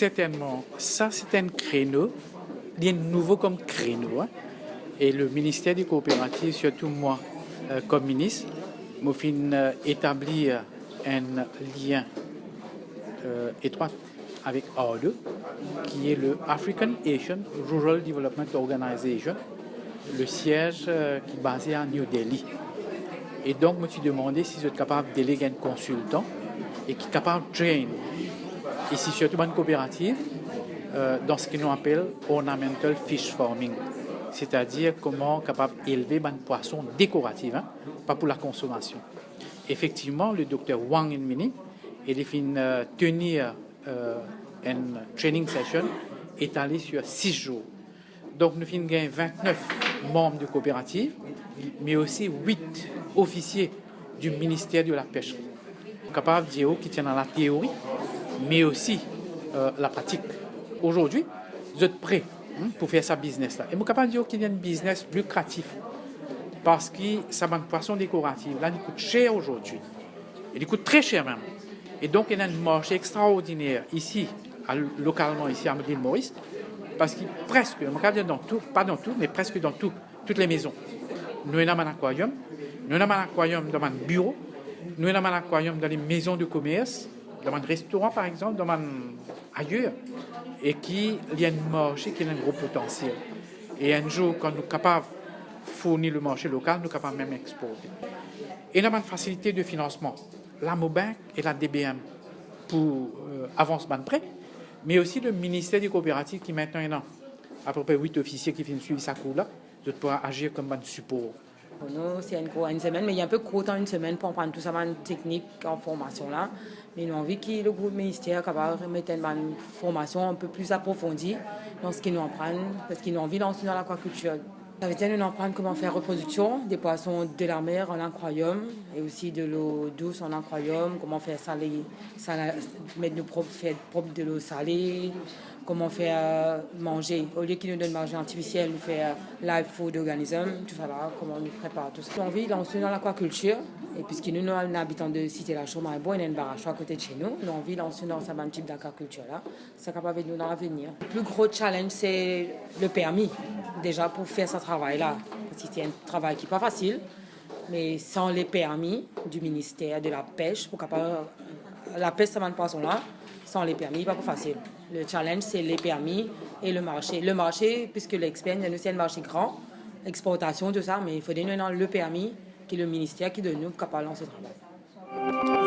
Certainement. Ça, c'est un créneau, il est nouveau comme créneau. Hein. Et le ministère des coopératives, surtout moi, comme ministre, m'a fait établir un lien étroit avec ADO, qui est le African Asian Rural Development Organization, le siège qui est basé à New Delhi. Et donc, je me suis demandé si je suis capable de déléguer un consultant et qui est capable de train. Ici, surtout une coopérative, dans ce qu'on appelle ornamental fish farming, c'est-à-dire comment capable d'élever un poisson décoratif, hein, pas pour la consommation. Effectivement, le docteur Wang Inmini, il a fait tenir une training session étalée sur 6 jours. Donc, nous avons gagné 29 membres de coopérative, mais aussi 8 officiers du ministère de la Pêcherie. Capable de dire qui tient dans la théorie, mais aussi la pratique. Aujourd'hui, vous êtes prêts pour faire ce business-là. Et je suis capable de dire qu'il y a un business lucratif. Parce que ça va une poisson décorative. Là, il coûte cher aujourd'hui. Il coûte très cher même. Et donc, il y a un marché extraordinaire ici, localement, ici à l'île Maurice. Parce que presque, je ne dire dans tout, pas dans tout, mais presque dans toutes les maisons. Nous avons un aquarium. Nous avons un aquarium dans un bureau. Nous avons un aquarium dans les maisons de commerce, dans un restaurant par exemple, ailleurs. Et qu'il y a un marché qui a un gros potentiel. Et un jour, quand nous sommes capables de fournir le marché local, nous sommes capables même d'exporter. Et nous avons une facilité de financement. La Mobank et la DBM pour avancement de prêt, mais aussi le ministère des coopératives qui maintenant à peu près 8 officiers qui viennent suivre sa cour-là, de pouvoir agir comme un support. Pour nous, c'est une semaine, mais il y a un peu court en une semaine pour prendre tout ça en technique, en formation là. Mais nous avons envie que le groupe ministère capable de mettre une formation un peu plus approfondie dans ce qu'ils nous apprennent, parce qu'ils ont envie de lancer dans l'aquaculture. Ça veut dire nous apprendre comment faire reproduction des poissons de la mer en aquarium et aussi de l'eau douce en aquarium, comment faire mettre nos propre de l'eau salée, comment faire manger. Au lieu qu'ils nous donnent manger artificiel, nous faire live food organism, tout ça là, comment on prépare tout ça. J'ai envie de lancer dans l'aquaculture. Et puisque nous sommes habitants de Cité La Chaux, il y a une barrage à côté de chez nous. Nous avons envie de lancer dans ce type d'aquaculture là. Ça capable de nous dans l'avenir. Le plus gros challenge, c'est le permis, déjà pour faire ce travail-là. Parce que c'est un travail qui n'est pas facile, mais sans les permis du ministère de la Pêche, pour capable la pêche, ça ne poisson là, sans les permis, pas facile. Le challenge, c'est les permis et le marché. Le marché, puisque l'expert, nous, c'est un marché grand, exportation, tout ça, mais il faut donner le permis, qui est le ministère qui donne nous capable de lancer ce travail.